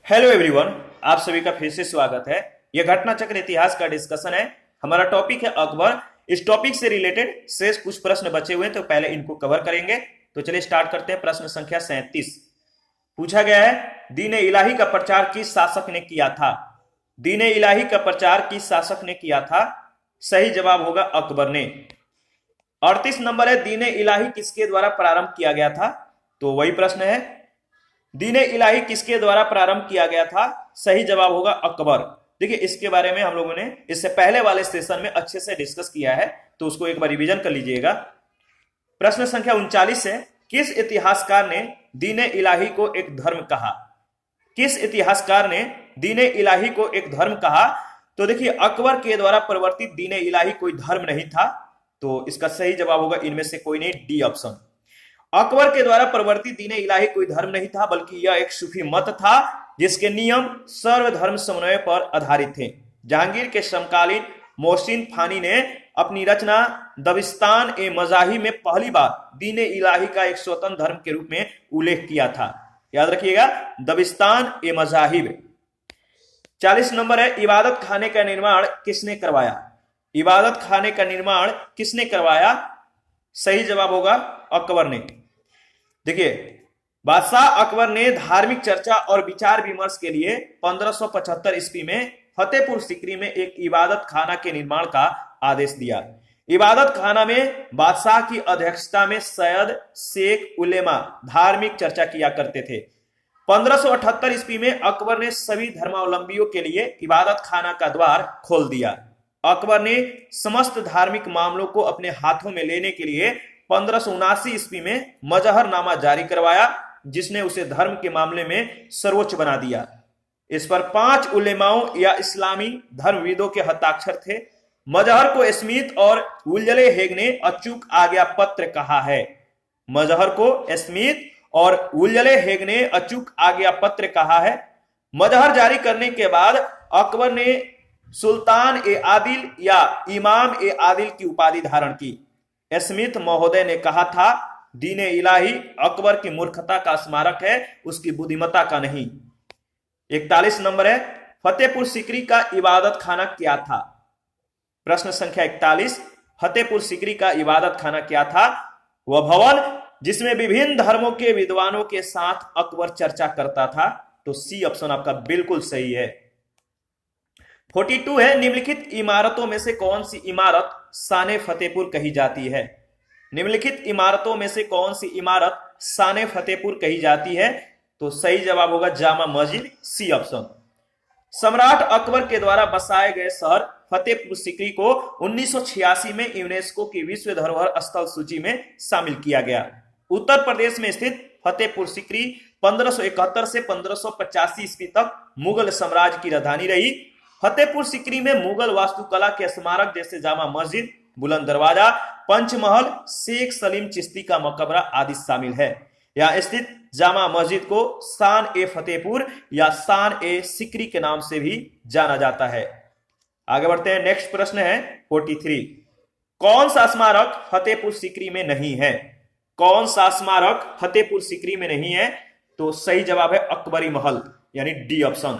Hello everyone, आप सभी का फिर से स्वागत है। यह घटना चक्र इतिहास का डिस्कशन है। हमारा टॉपिक है अकबर। इस टॉपिक से रिलेटेड शेष कुछ प्रश्न बचे हुए हैं, तो पहले इनको कवर करेंगे। तो चलिए स्टार्ट करते हैं। प्रश्न संख्या 37 पूछा गया है, दीन इलाही का प्रचार किस शासक ने किया था? दीन इलाही का प्रचार किस शासक ने किया था? सही जवाब होगा अकबर ने। 38 नंबर है, दीन इलाही किसके द्वारा प्रारंभ किया गया था? तो वही प्रश्न है, दीन इलाही किसके द्वारा प्रारंभ किया गया था? सही जवाब होगा अकबर। देखिए, इसके बारे में हम लोगों ने इससे पहले वाले सेशन में अच्छे से डिस्कस किया है, तो उसको एक बार रिवीजन कर लीजिएगा। प्रश्न संख्या 39 है, किस इतिहासकार ने दीन इलाही को एक धर्म कहा? किस इतिहासकार ने दीन इलाही को एक धर्म कहा? तो देखिए, अकबर के द्वारा प्रवर्तित दीन इलाही कोई धर्म नहीं था, तो इसका सही जवाब होगा इनमें से कोई नहीं, डी ऑप्शन। अकबर के द्वारा प्रवर्तित दीन इलाही कोई धर्म नहीं था, बल्कि यह एक सूफी मत था जिसके नियम सर्वधर्म समन्वय पर आधारित थे। जहांगीर के समकालीन मोहसिन फानी ने अपनी रचना दबिस्तान ए मजाही में पहली बार दीन इलाही का एक स्वतंत्र धर्म के रूप में उल्लेख किया था। याद रखिएगा, दबिस्तान ए मजाहिब। 40 नंबर है, इबादत खाने का निर्माण किसने करवाया? इबादत खाने का निर्माण किसने करवाया? सही जवाब होगा अकबर ने। देखिए, बादशाह अकबर ने धार्मिक चर्चा और विचार विमर्श के लिए 1575 ईस्वी में फतेहपुर सीकरी में एक इबादत खाना के निर्माण का आदेश दिया। इबादत खाना में बादशाह की अध्यक्षता में सैयद, शेख, उलेमा धार्मिक चर्चा किया करते थे। 1578 ईस्वी में अकबर ने सभी धर्मावलंबियों के लिए इबादत खाना का द्वार खोल दिया। अकबर ने समस्त धार्मिक मामलों को अपने हाथों में लेने के लिए 1579 ईस्वी में मजहरनामा जारी करवाया, जिसने उसे धर्म के मामले में सर्वोच्च बना दिया। इस पर 5 उलेमाओं या इस्लामी धर्मविदों के हस्ताक्षर थे। मजहर को स्मिथ और वुल्जले हेग ने अचूक आज्ञा पत्र कहा है। मजहर को स्मिथ और वुल्जले हेग ने अचूक आज्ञा पत्र कहा है। मजहर जारी करने के बाद अकबर ने सुल्तान ए आदिल या इमाम ए आदिल की उपाधि धारण की। स्मिथ महोदय ने कहा था, दीन इलाही अकबर की मूर्खता का स्मारक है, उसकी बुद्धिमत्ता का नहीं। 41 नंबर है, फतेहपुर सीकरी का इबादत खाना क्या था? प्रश्न संख्या 41, फतेहपुर सीकरी का इबादत खाना क्या था? वह भवन जिसमें विभिन्न धर्मों के विद्वानों के साथ अकबर चर्चा करता था। तो सी ऑप्शन आपका बिल्कुल सही है। 42 है, निम्नलिखित इमारतों में से कौन सी इमारत शान फतेहपुर कही जाती है? निम्नलिखित इमारतों में से कौन सी इमारत शान फतेहपुर कही जाती है? तो सही जवाब होगा जामा मस्जिद, सी ऑप्शन। सम्राट अकबर के द्वारा बसाए गए शहर फतेहपुर सीकरी को 1986 में यूनेस्को की विश्व धरोहर स्थल सूची में शामिल किया गया। उत्तर प्रदेश में स्थित फतेहपुर सीकरी 1571 से 1585 ईस्वी तक मुगल साम्राज्य की राजधानी रही। फतेहपुर सीकरी में मुगल वास्तुकला के स्मारक जैसे जामा मस्जिद, बुलंद दरवाजा, पंचमहल, शेख सलीम चिश्ती का मकबरा आदि शामिल है। यहाँ स्थित जामा मस्जिद को शान ए फतेहपुर या शान ए सीकरी के नाम से भी जाना जाता है। आगे बढ़ते हैं। नेक्स्ट प्रश्न है 43, कौन सा स्मारक फतेहपुर सीकरी में नहीं है? कौन सा स्मारक फतेहपुर सीकरी में नहीं है? तो सही जवाब है अकबरी महल, यानी डी ऑप्शन।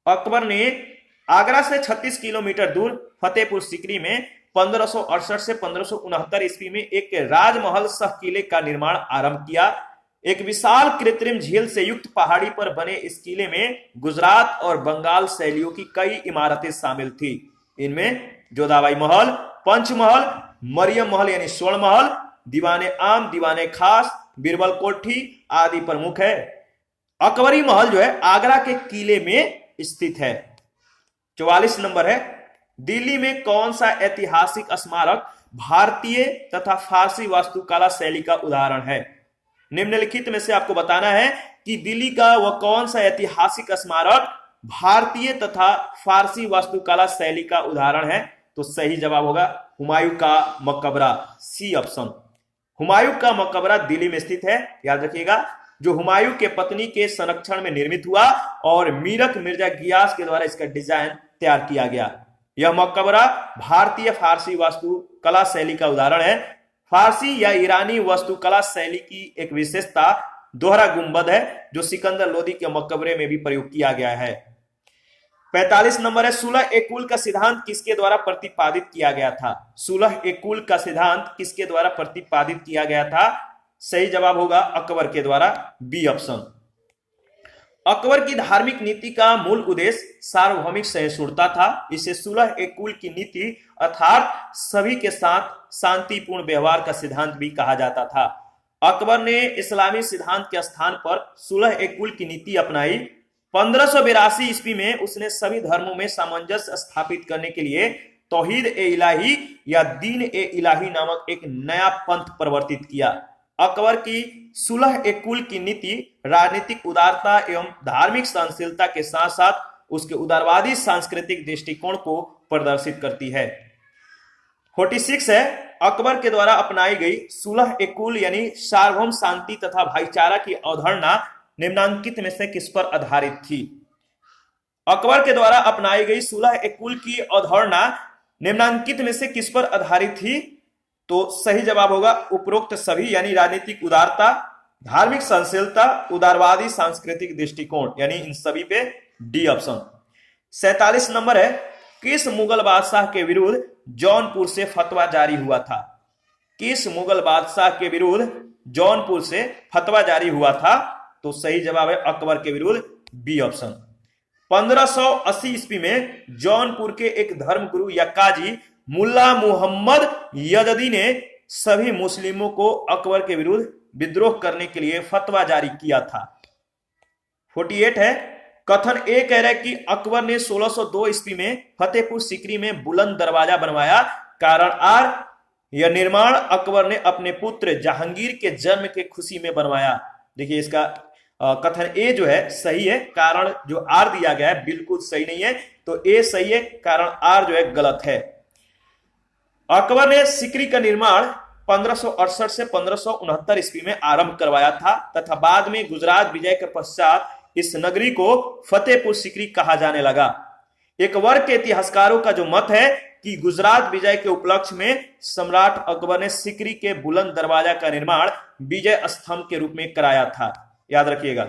अकबर ने आगरा से 36 किलोमीटर दूर फतेहपुर सीकरी में 1568 से 1569 ईस्वी में एक राजमहल सह किले का निर्माण आरंभ किया। एक विशाल कृत्रिम झील से युक्त पहाड़ी पर बने इस किले में गुजरात और बंगाल शैलियों की कई इमारतें शामिल थी। इनमें जोधाबाई महल, पंचमहल, मरियम महल यानी स्वर्ण महल, दीवाने आम, दीवाने खास, बीरबल कोठी आदि प्रमुख है। अकबरी महल जो है आगरा के किले में स्थित है। 44 नंबर है, दिल्ली में कौन सा ऐतिहासिक स्मारक भारतीय तथा फारसी वास्तुकला शैली का उदाहरण है? निम्नलिखित में से आपको बताना है कि दिल्ली का वह कौन सा ऐतिहासिक स्मारक भारतीय तथा फारसी वास्तुकला शैली का उदाहरण है। तो सही जवाब होगा हुमायूं का मकबरा, सी ऑप्शन। हुमायूं का मकबरा दिल्ली में स्थित है। याद रखिएगा, जो हुमायूं के पत्नी के संरक्षण में निर्मित हुआ और मीरक मिर्जा गियास के द्वारा इसका डिजाइन तैयार किया गया। यह मकबरा भारतीय फारसी वास्तुकला शैली का उदाहरण है। फारसी या ईरानी वास्तुकला शैली की एक विशेषता दोहरा गुंबद है जो सिकंदर लोदी के मकबरे में भी प्रयोग किया गया है। 45 नंबर है, सुलह ए कुल का सिद्धांत किसके द्वारा प्रतिपादित किया गया था? सुलह ए कुल का सिद्धांत किसके द्वारा प्रतिपादित किया गया था? सही जवाब होगा अकबर के द्वारा, बी ऑप्शन। अकबर की धार्मिक नीति का मूल उद्देश्य सार्वभौमिक सहिष्णुता था। इसे सुलह ए कुल की नीति अर्थात सभी के साथ शांतिपूर्ण व्यवहार का सिद्धांत भी कहा जाता था। अकबर ने इस्लामी सिद्धांत के स्थान पर सुलह ए कुल की नीति अपनाई। 1582 ईस्वी में उसने सभी धर्मों में सामंजस्य स्थापित करने के लिए तौहीद ए इलाही या दीन ए इलाही नामक एक नया पंथ प्रवर्तित किया। अकबर की सुलह ए कुल की नीति राजनीतिक उदारता एवं धार्मिक सहनशीलता के साथ साथ उसके उदारवादी सांस्कृतिक दृष्टिकोण को प्रदर्शित करती है। 46 है, अकबर के द्वारा अपनाई गई सुलह ए कुल यानी सार्वभौम शांति तथा भाईचारा की अवधारणा निम्नांकित में से किस पर आधारित थी? अकबर के द्वारा अपनाई गई सुलह ए कुल की अवधारणा निम्नांकित में से किस पर आधारित थी? तो सही जवाब होगा उपरोक्त सभी यानी राजनीतिक उदारता, धार्मिक सहनशीलता, उदारवादी सांस्कृतिक दृष्टिकोण यानी इन सभी पे डी ऑप्शन। 47 नंबर है, किस मुगल बादशाह के विरुद्ध जौनपुर से फतवा जारी हुआ था? किस मुगल बादशाह के विरुद्ध जौनपुर से फतवा जारी हुआ था? तो सही जवाब है अकबर के विरुद्ध, बी ऑप्शन। 1580 ईस्वी में जौनपुर के एक धर्मगुरु या काजी मुल्ला मुहम्मद यददी ने सभी मुस्लिमों को अकबर के विरुद्ध विद्रोह करने के लिए फतवा जारी किया था। 48 है, कथन ए कह रहा है कि अकबर ने 1602 ईस्वी में फतेहपुर सीकरी में बुलंद दरवाजा बनवाया। कारण आर, यह निर्माण अकबर ने अपने पुत्र जहांगीर के जन्म के खुशी में बनवाया। देखिए इसका कथन ए जो है सही है, कारण जो आर दिया गया है बिल्कुल सही नहीं है, तो ए सही है, कारण आर जो है गलत है। अकबर ने सीकरी का निर्माण 1568 से 1569 ईस्वी में आरंभ करवाया था तथा बाद में गुजरात विजय के पश्चात इस नगरी को फतेहपुर सीकरी कहा जाने लगा। एक वर्ग के इतिहासकारों का जो मत है कि गुजरात विजय के उपलक्ष्य में सम्राट अकबर ने सीकरी के बुलंद दरवाजा का निर्माण विजय स्तंभ के रूप में कराया था, याद रखिएगा।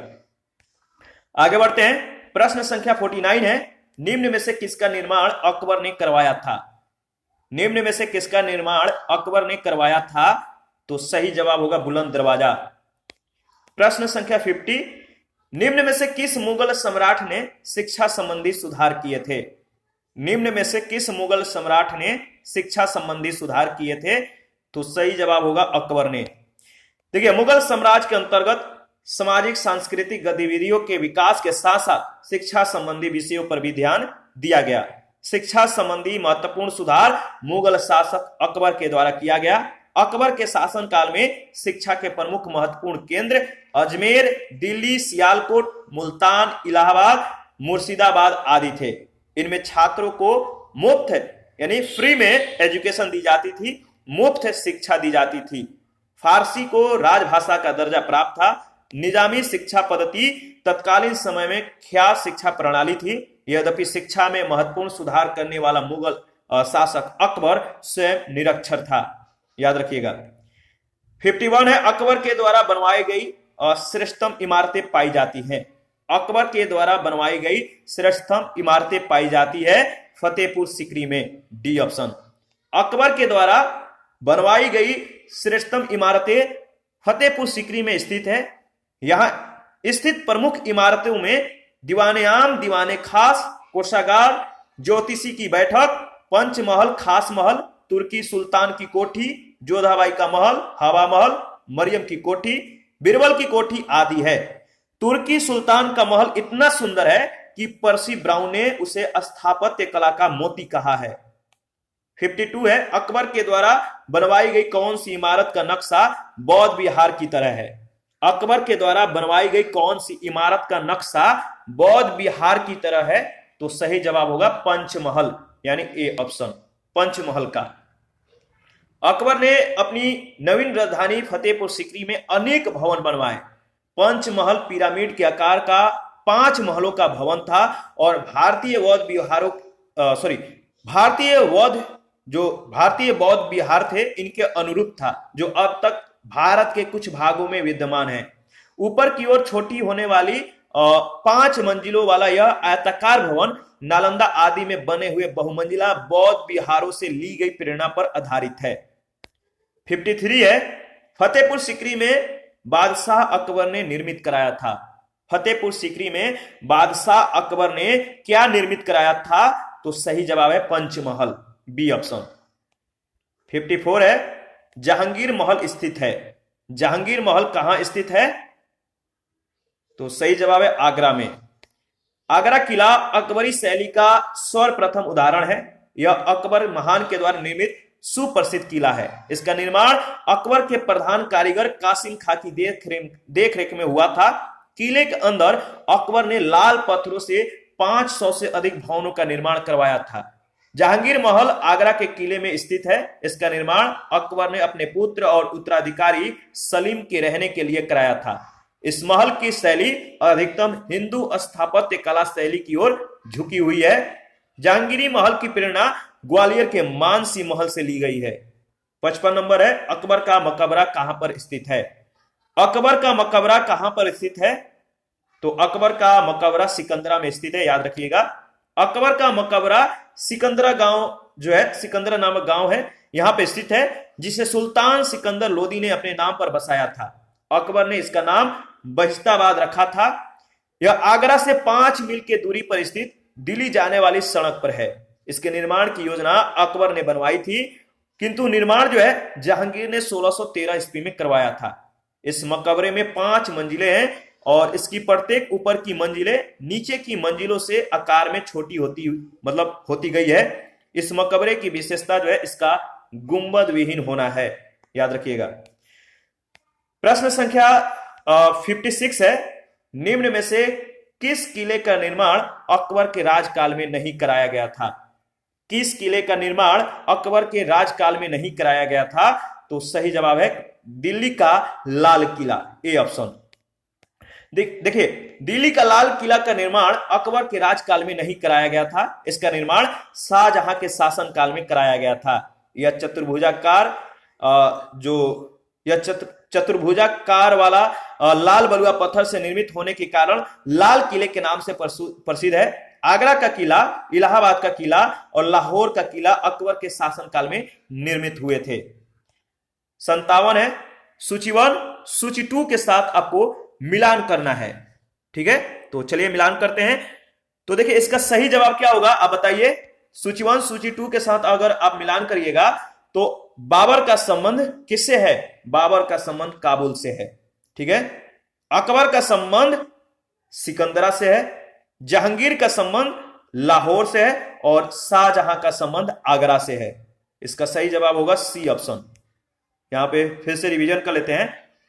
आगे बढ़ते हैं, प्रश्न संख्या 49 है, निम्न में से किसका निर्माण अकबर ने करवाया था? निम्न में से किसका निर्माण अकबर ने करवाया था? तो सही जवाब होगा बुलंद दरवाजा। प्रश्न संख्या 50, निम्न में से किस मुगल सम्राट ने शिक्षा संबंधी सुधार किए थे? निम्न में से किस मुगल सम्राट ने शिक्षा संबंधी सुधार किए थे? तो सही जवाब होगा अकबर ने। देखिए मुगल साम्राज्य के अंतर्गत सामाजिक सांस्कृतिक गतिविधियों के विकास के साथ साथ शिक्षा संबंधी विषयों पर भी ध्यान दिया गया। शिक्षा संबंधी महत्वपूर्ण सुधार मुगल शासक अकबर के द्वारा किया गया। अकबर के शासनकाल में शिक्षा के प्रमुख महत्वपूर्ण केंद्र अजमेर, दिल्ली, सियालकोट, मुल्तान, इलाहाबाद, मुर्शिदाबाद आदि थे। इनमें छात्रों को मुफ्त यानी फ्री में एजुकेशन दी जाती थी, मुफ्त शिक्षा दी जाती थी। फारसी को राजभाषा का दर्जा प्राप्त था। निजामी शिक्षा पद्धति तत्कालीन समय में ख्याल शिक्षा प्रणाली थी। यद्यपि शिक्षा में महत्वपूर्ण सुधार करने वाला मुगल शासक अकबर स्वयं निरक्षर था, याद रखिएगा। 51 है, अकबर के द्वारा बनवाई गई श्रेष्ठतम इमारतें पाई जाती हैं। अकबर के द्वारा बनवाई गई श्रेष्ठतम इमारतें पाई जाती है फतेहपुर सीकरी में, डी ऑप्शन। अकबर के द्वारा बनवाई गई श्रेष्ठतम इमारतें फतेहपुर सीकरी में स्थित है। यहां स्थित प्रमुख इमारतों में दीवाने आम, दीवाने खास, कोषागार, ज्योतिषी की बैठक, पंचमहल, खास महल, तुर्की सुल्तान की कोठी, जोधाबाई का महल, हवा महल, मरियम की कोठी, बिरबल की कोठी आदि है। तुर्की सुल्तान का महल इतना सुंदर है कि पर्सी ब्राउन ने उसे स्थापत्य कला का मोती कहा है। 52 है, अकबर के द्वारा बनवाई गई कौन सी इमारत का नक्शा बौद्ध विहार की तरह है? अकबर के द्वारा बनवाई गई कौन सी इमारत का नक्शा बौद्ध विहार की तरह है? तो सही जवाब होगा पंचमहल यानी ए ऑप्शन, पंचमहल का। अकबर ने अपनी नवीन राजधानी फतेहपुर सीकरी में अनेक भवन बनवाए। पंचमहल पिरामिड के आकार का 5 महलों का भवन था और भारतीय बौद्ध विहार थे इनके अनुरूप था, जो अब तक भारत के कुछ भागों में विद्यमान है। ऊपर की ओर छोटी होने वाली 5 मंजिलों वाला यह आयताकार भवन नालंदा आदि में बने हुए बहुमंजिला बौद्ध विहारों से ली गई प्रेरणा पर आधारित है। 53 है, फतेहपुर सीकरी में बादशाह अकबर ने निर्मित कराया था। फतेहपुर सीकरी में बादशाह अकबर ने क्या निर्मित कराया था? तो सही जवाब है पंचमहल, बी ऑप्शन। 54 है, जहांगीर महल स्थित है। जहांगीर महल कहां स्थित है? तो सही जवाब है आगरा में। आगरा किला अकबरी शैली का सर्वप्रथम उदाहरण है। यह अकबर महान के द्वारा निर्मित सुप्रसिद्ध किला है। इसका निर्माण अकबर के प्रधान कारीगर कासिम खां की देखरेख में हुआ था। किले के अंदर अकबर ने लाल पत्थरों से 500 से अधिक भवनों का निर्माण करवाया था। जहांगीर महल आगरा के किले में स्थित है। इसका निर्माण अकबर ने अपने पुत्र और उत्तराधिकारी सलीम के रहने के लिए कराया था। इस महल की शैली अधिकतम हिंदू स्थापत्य कला शैली की ओर झुकी हुई है। जहांगीरी महल की प्रेरणा ग्वालियर के मानसी महल से ली गई है। 55 नंबर है, अकबर का मकबरा कहां पर स्थित है? अकबर का मकबरा कहां पर स्थित है? तो अकबर का मकबरा सिकंदरा में स्थित है, याद रखिएगा। अकबर का मकबरा सिकंदरा गांव जो है, सिकंदरा नामक गांव है, यहां पे स्थित है, जिसे सुल्तान सिकंदर लोदी ने अपने नाम पर बसाया था। अकबर ने इसका नाम बहिश्ताबाद रखा था। यह आगरा से 5 मील की दूरी पर स्थित दिल्ली जाने वाली सड़क पर है। इसके निर्माण की योजना अकबर ने बनवाई थी, किंतु निर्माण जो है जहांगीर ने 1613 ईस्वी में करवाया था। इस मकबरे में 5 मंजिलें हैं और इसकी प्रत्येक ऊपर की मंजिलें नीचे की मंजिलों से आकार में छोटी होती गई है। इस मकबरे की विशेषता जो है इसका गुंबद विहीन होना है, याद रखिएगा। प्रश्न संख्या 56 है, निम्न में से किस किले का निर्माण अकबर के राजकाल में नहीं कराया गया था? किस किले का निर्माण अकबर के राजकाल में नहीं कराया गया था? तो सही जवाब है दिल्ली का लाल किला, ए ऑप्शन। देखिए, दिल्ली का लाल किला का निर्माण अकबर के राजकाल में नहीं कराया गया था। इसका निर्माण शाहजहां के शासनकाल में कराया गया था। यह चतुर्भुजाकार वाला लाल बलुआ पत्थर से निर्मित होने के कारण लाल किले के नाम से प्रसिद्ध है। आगरा का किला, इलाहाबाद का किला और लाहौर का किला अकबर के शासनकाल में निर्मित हुए थे। 57 है, सूची 1 सूची 2 के साथ आपको मिलान करना है। ठीक है, तो चलिए मिलान करते हैं। तो देखिए इसका सही जवाब क्या होगा, आप बताइए। सूची 1 सूची 2 के साथ अगर आप मिलान करिएगा तो बाबर का संबंध किससे है? बाबर का संबंध काबुल से है। ठीक है, अकबर का संबंध सिकंदरा से है, जहांगीर का संबंध लाहौर से है और शाहजहां का संबंध आगरा से है। इसका सही जवाब होगा सी ऑप्शन। यहां पे फिर से रिवीजन कर लेते हैं।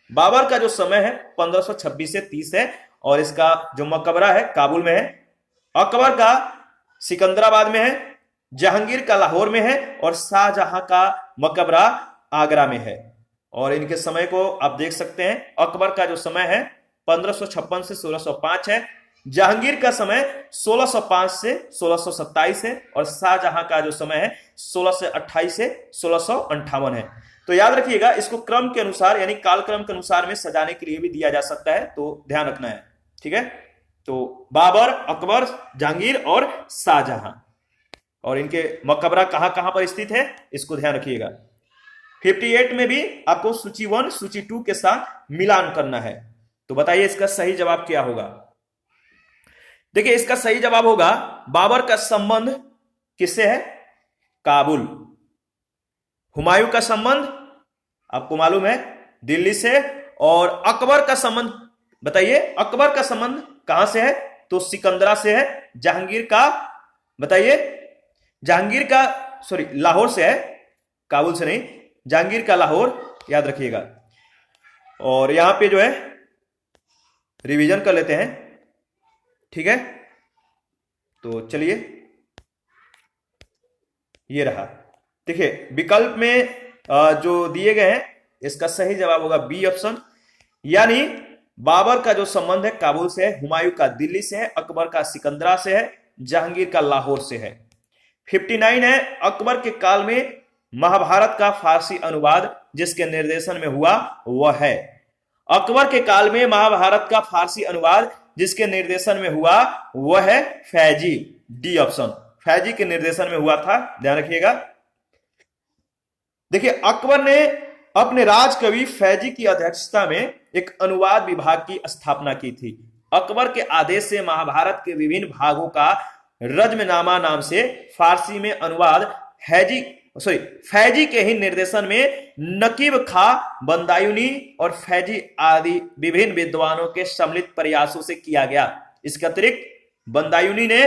बाबर का जो समय है 1526 से 30 है और इसका जो मकबरा है काबुल में है। अकबर का सिकंदराबाद में है, जहांगीर का लाहौर में है और शाहजहां का मकबरा आगरा में है। और इनके समय को आप देख सकते हैं। अकबर का जो समय है 1556 से 1605 है, जहांगीर का समय 1605 से 1627 है और शाहजहां का जो समय है 1628 से 1658 है। तो याद रखिएगा, इसको क्रम के अनुसार यानी कालक्रम के अनुसार में सजाने के लिए भी दिया जा सकता है, तो ध्यान रखना है। ठीक है, तो बाबर, अकबर, जहांगीर और शाहजहां, और इनके मकबरा कहां कहां पर स्थित है इसको ध्यान रखिएगा। 58 में भी आपको सूची 1 सूची 2 के साथ मिलान करना है। तो बताइए इसका सही जवाब क्या होगा। देखिए इसका सही जवाब होगा बाबर का संबंध किससे है? काबुल। हुमायूं का संबंध आपको मालूम है दिल्ली से, और अकबर का संबंध बताइए, अकबर का संबंध कहां से है? तो सिकंदरा से है। जहांगीर का बताइए, जहांगीर का लाहौर से है, काबुल से नहीं, जहांगीर का लाहौर, याद रखिएगा। और यहां पे जो है रिवीजन कर लेते हैं। ठीक है, तो चलिए ये रहा। देखिए विकल्प में जो दिए गए हैं इसका सही जवाब होगा बी ऑप्शन, यानी बाबर का जो संबंध है काबुल से है, हुमायूं का दिल्ली से है, अकबर का सिकंदरा से है, जहांगीर का लाहौर से है। 59 है, अकबर के काल में महाभारत का फारसी अनुवाद जिसके निर्देशन में हुआ वह है। अकबर के काल में महाभारत का फारसी अनुवाद जिसके निर्देशन में हुआ वह है फैजी। डी ऑप्शन, फैजी के निर्देशन में हुआ था, ध्यान रखिएगा। देखिए, अकबर ने अपने राजकवि फैजी की अध्यक्षता में एक अनुवाद विभाग की स्थापना की थी। अकबर के आदेश से महाभारत के विभिन्न भागों का रज्मनामा नाम से फारसी में अनुवाद फैजी के ही निर्देशन में नकीब खा बंदायूनी और फैजी आदि विभिन्न विद्वानों के सम्मिलित प्रयासों से किया गया। इसके अतिरिक्त बंदायूनी ने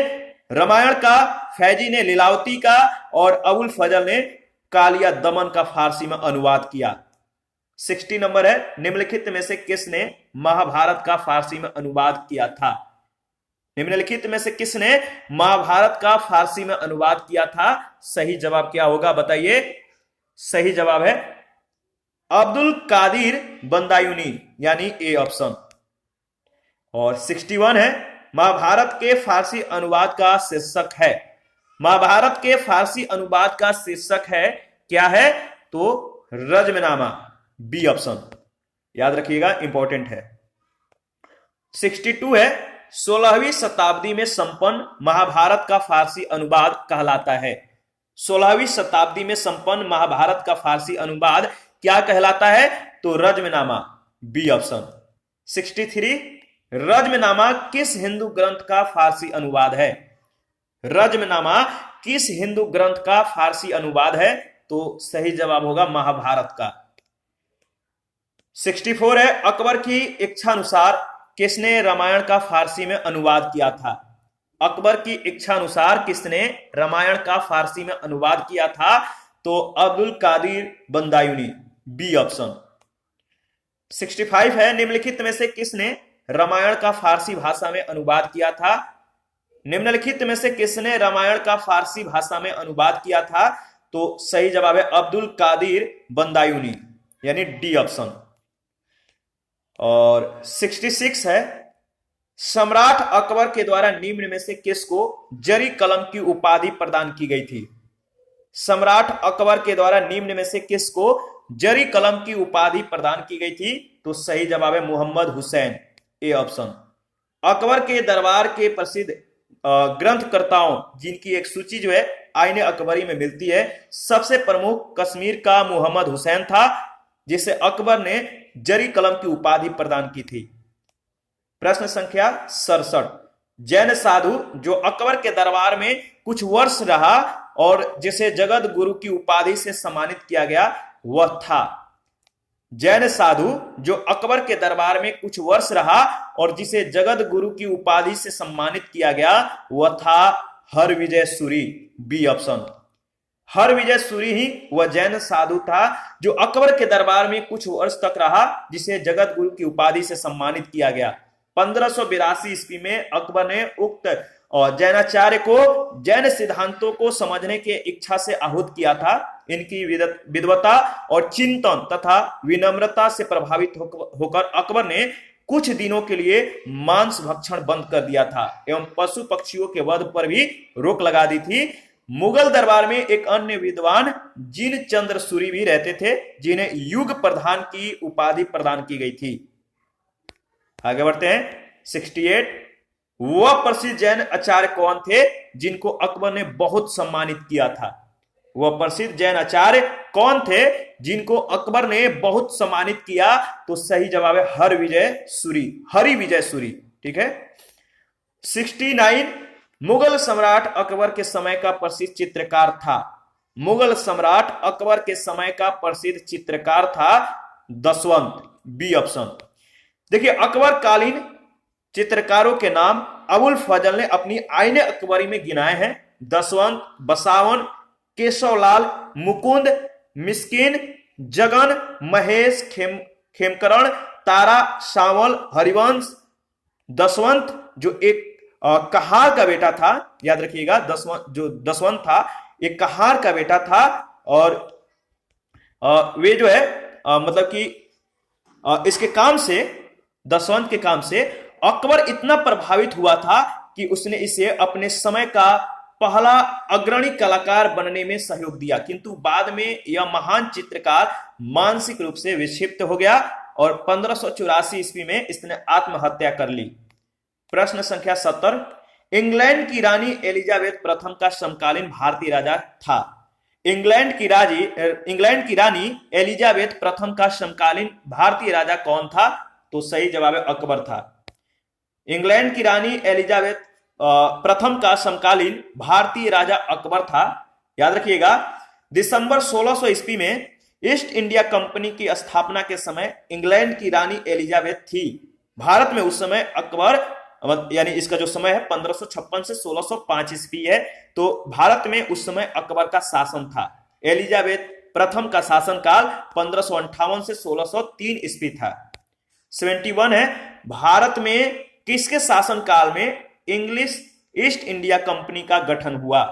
रामायण का, फैजी ने लीलावती का और अबुल फजल ने कालिया दमन का फारसी में अनुवाद किया। 60 नंबर है, निम्नलिखित में से किसने महाभारत का फारसी में अनुवाद किया था? निम्नलिखित में से किसने महाभारत का फारसी में अनुवाद किया था? सही जवाब क्या होगा बताइए? सही जवाब है अब्दुल कादिर बंदायूनी, यानी ए ऑप्शन। और 61 है, महाभारत के फारसी अनुवाद का शीर्षक है। महाभारत के फारसी अनुवाद का शीर्षक है, क्या है? तो रज्मनामा, बी ऑप्शन, याद रखिएगा, इंपॉर्टेंट है। 62 है, 16वीं शताब्दी में संपन्न महाभारत का फारसी अनुवाद कहलाता है। 16वीं शताब्दी में संपन्न महाभारत का फारसी अनुवाद क्या कहलाता है? तो रज्मनामा, बी ऑप्शन। 63, रज्मनामा किस हिंदू ग्रंथ का फारसी अनुवाद है? रज्मनामा किस हिंदू ग्रंथ का फारसी अनुवाद है? तो सही जवाब होगा महाभारत का। 64 है, अकबर की इच्छानुसार किसने रामायण का फारसी में अनुवाद किया था? अकबर की इच्छा अनुसार किसने रामायण का फारसी में अनुवाद किया था? तो अब्दुल कादिर बंदायूनी, बी ऑप्शन। 65 है, निम्नलिखित में से किसने रामायण का फारसी भाषा में अनुवाद किया था? निम्नलिखित में से किसने रामायण का फारसी भाषा में अनुवाद किया था? तो सही जवाब है अब्दुल कादिर बंदायूनी, यानी डी ऑप्शन। और 66 है, सम्राट अकबर के द्वारा निम्न में से किसको जरी कलम की उपाधि प्रदान की गई थी? सम्राट अकबर के द्वारा निम्न में से किसको जरी कलम की उपाधि प्रदान की गई थी? तो सही जवाब है मोहम्मद हुसैन, ए ऑप्शन। अकबर के दरबार के प्रसिद्ध ग्रंथकर्ताओं जिनकी एक सूची जो है आईने अकबरी में मिलती है, सबसे प्रमुख कश्मीर का मोहम्मद हुसैन था, जिसे अकबर ने जरी कलम की उपाधि प्रदान की थी। प्रश्न संख्या 67, जैन साधु जो अकबर के दरबार में कुछ वर्ष रहा और जिसे जगत गुरु की उपाधि से सम्मानित किया गया वह था? जैन साधु जो अकबर के दरबार में कुछ वर्ष रहा और जिसे जगत गुरु की उपाधि से सम्मानित किया गया वह था हरविजय सूरी, बी ऑप्शन। हरविजय सूरी ही वह जैन साधु था जो अकबर के दरबार में कुछ वर्ष तक रहा, जिसे जगत गुरु की उपाधि से सम्मानित किया गया। 1582 ईस्वी में अकबर ने उक्त जैनाचार्य को जैन सिद्धांतों को समझने की इच्छा से आहूत किया था। इनकी विद्वता और चिंतन तथा विनम्रता से प्रभावित होकर अकबर ने कुछ दिनों के लिए मांस भक्षण बंद कर दिया था एवं पशु पक्षियों के वध पर भी रोक लगा दी थी। मुगल दरबार में एक अन्य विद्वान जिन चंद्र सूरी भी रहते थे, जिन्हें युग प्रधान की उपाधि प्रदान की गई थी। आगे बढ़ते हैं। 68, वह प्रसिद्ध जैन आचार्य कौन थे जिनको अकबर ने बहुत सम्मानित किया था? वह प्रसिद्ध जैन आचार्य कौन थे जिनको अकबर ने बहुत सम्मानित किया? तो सही जवाब है हरविजय सूरी, हरिविजय सूरी, ठीक है। 69, मुगल सम्राट अकबर के समय का प्रसिद्ध चित्रकार था। मुगल सम्राट अकबर के समय का प्रसिद्ध चित्रकार था दसवंत, बी ऑप्शन। देखिए, अकबर कालीन चित्रकारों के नाम अबुल फजल ने अपनी आईने अकबरी में गिनाए हैं। दसवंत, बसावन, केशवलाल, मुकुंद, मिस्किन, जगन, महेश, खेमकरण, तारा, सावल, हरिवंश। दसवंत जो एक कहार का बेटा था, याद रखिएगा, दसवंत था एक कहार का बेटा था, और वे जो है मतलब कि इसके काम से, दसवंत के काम से अकबर इतना प्रभावित हुआ था कि उसने इसे अपने समय का पहला अग्रणी कलाकार बनने में सहयोग दिया, किंतु बाद में यह महान चित्रकार मानसिक रूप से विक्षिप्त हो गया और 1584 ईस्वी में इसने आत्महत्या कर ली। प्रश्न संख्या 70, इंग्लैंड की रानी एलिजाबेथ प्रथम का समकालीन भारतीय राजा था। इंग्लैंड की रानी एलिजाबेथ प्रथम का समकालीन भारतीय राजा कौन था? तो सही जवाब है अकबर था। इंग्लैंड की रानी एलिजाबेथ प्रथम का समकालीन भारतीय राजा अकबर था। याद रखिएगा, दिसंबर 1600 ईस्वी में ईस्ट इंडिया कंपनी की स्थापना के समय इंग्लैंड की रानी एलिजाबेथ थी। भारत में उस समय अकबर, यानी इसका जो समय है 1556 से 1605 ईस्वी है, तो भारत में उस समय अकबर का शासन था। एलिजाबेथ प्रथम का शासनकाल 1558 से 1603 ईस्वी था। 71 है, भारत में किसके शासनकाल में इंग्लिश ईस्ट इंडिया कंपनी का गठन हुआ?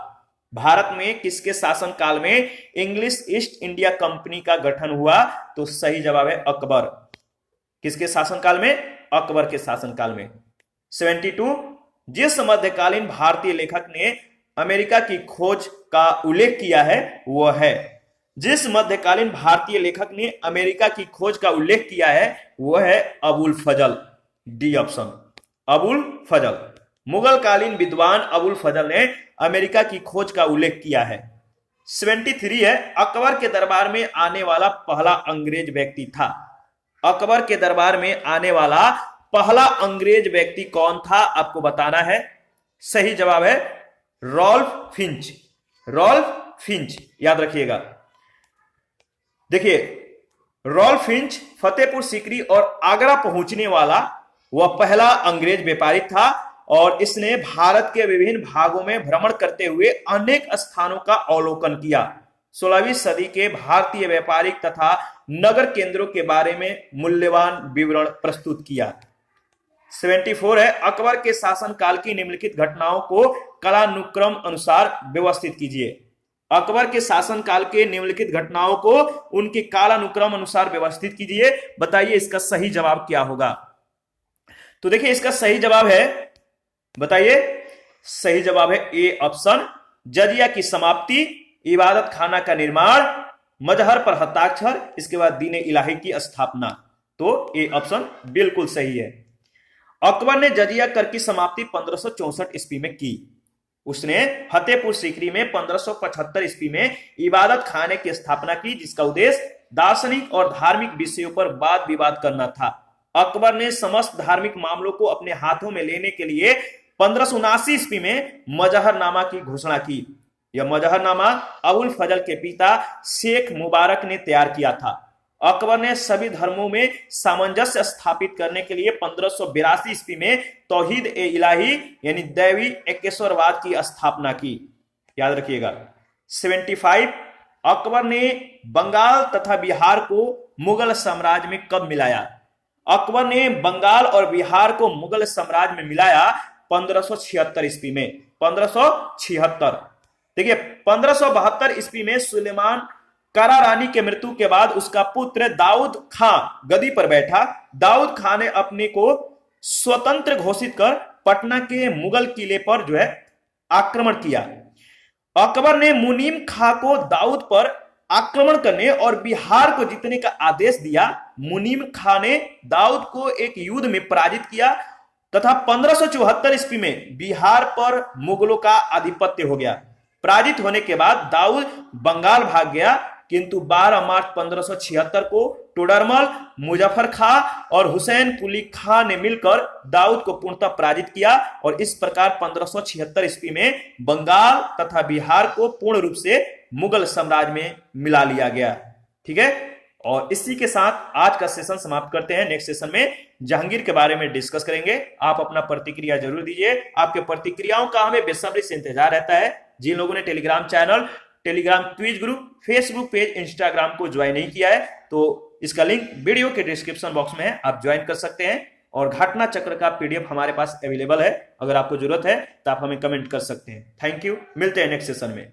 भारत में किसके शासनकाल में इंग्लिश ईस्ट इंडिया कंपनी का गठन हुआ? तो सही जवाब है अकबर। किसके शासनकाल में? अकबर के शासनकाल में। 72, जिस मध्यकालीन भारतीय लेखक ने अमेरिका की खोज का उल्लेख किया है वह है। जिस मध्यकालीन भारतीय लेखक ने अमेरिका की खोज का उल्लेख किया है वह है अबुल फजल। डी ऑप्शन, अबुल फजल। मुगल कालीन विद्वान अबुल फजल ने अमेरिका की खोज का उल्लेख किया है। 73 है, अकबर के दरबार में आने वाला पहला अंग्रेज व्यक्ति था। अकबर के दरबार में आने वाला पहला अंग्रेज व्यक्ति कौन था? आपको बताना है। सही जवाब है रॉल्फ फिंच। रॉल्फ फिंच, याद रखिएगा। देखिए, रॉल्फ फिंच फतेहपुर सीकरी और आगरा पहुंचने वाला वह पहला अंग्रेज व्यापारी था और इसने भारत के विभिन्न भागों में भ्रमण करते हुए अनेक स्थानों का अवलोकन किया। 16वीं सदी के भारतीय व्यापारिक तथा नगर केंद्रों के बारे में मूल्यवान विवरण प्रस्तुत किया। 74 है, अकबर के शासनकाल की निम्नलिखित घटनाओं को कालानुक्रम अनुसार व्यवस्थित कीजिए। अकबर के शासनकाल के निम्नलिखित घटनाओं को उनके कालानुक्रम अनुसार व्यवस्थित कीजिए। बताइए इसका सही जवाब क्या होगा? तो देखिए, इसका सही जवाब है, बताइए, सही जवाब है ए ऑप्शन, जजिया की समाप्ति, इबादत खाना का निर्माण, मजहर पर हस्ताक्षर, इसके बाद दीन इलाही की स्थापना। तो ए ऑप्शन बिल्कुल सही है। अकबर ने जजिया कर की समाप्ति 1564 ईस्वी में की। उसने फतेहपुर सीकरी में 1575 ईस्वी में इबादत खाने की स्थापना की, जिसका उद्देश्य दार्शनिक और धार्मिक विषयों पर वाद विवाद करना था। अकबर ने समस्त धार्मिक मामलों को अपने हाथों में लेने के लिए 1579 ईस्वी में मजहरनामा की घोषणा की। यह मजहरनामा अबुल फजल के पिता शेख मुबारक ने तैयार किया था। अकबर ने सभी धर्मों में सामंजस्य स्थापित करने के लिए 1582 ईस्वी में तौहीद ए इलाही यानी दैवी एकेश्वरवाद की स्थापना की। याद रखिएगा। 75, अकबर ने बंगाल तथा बिहार को मुगल साम्राज्य में कब मिलाया? अकबर ने बंगाल और बिहार को मुगल साम्राज्य में मिलाया 1576 ईस्वी में। 1576। देखिए, 1572 ईस्वी में सुलेमान कारा रानी के मृत्यु के बाद उसका पुत्र दाऊद खां गद्दी पर बैठा। दाऊद खां ने अपने को स्वतंत्र घोषित कर पटना के मुगल किले पर जो है आक्रमण किया। अकबर ने मुनीम खां को दाऊद पर आक्रमण करने और बिहार को जीतने का आदेश दिया। मुनीम खां ने दाऊद को एक युद्ध में पराजित किया तथा 1574 ईस्वी में बिहार पर मुगलों का आधिपत्य हो गया। पराजित होने के बाद दाऊद बंगाल भाग गया, किंतु 12 मार्च 1576 को टोडरमल, मुजफ्फर खां और हुसैन कुली खां ने मिलकर दाऊद को पूर्णतः पराजित किया और इस प्रकार 1576 ईस्वी में बंगाल तथा बिहार को पूर्ण रूप से मुगल साम्राज्य में मिला लिया गया। ठीक है, और इसी के साथ आज का सेशन समाप्त करते हैं। नेक्स्ट सेशन में जहांगीर के बारे में डिस्कस करेंगे। आप अपना प्रतिक्रिया जरूर दीजिए। आपके प्रतिक्रियाओं का हमें बेसब्री से इंतजार रहता है। जिन लोगों ने Telegram channel, Telegram quiz group, Facebook page, Instagram को ज्वाइन नहीं किया है तो इसका लिंक वीडियो के डिस्क्रिप्शन बॉक्स में है, आप ज्वाइन कर सकते हैं। और घटना चक्र का पीडीएफ हमारे पास अवेलेबल है, अगर आपको जरूरत है तो आप हमें कमेंट कर सकते हैं। थैंक यू, मिलते हैं नेक्स्ट सेशन में।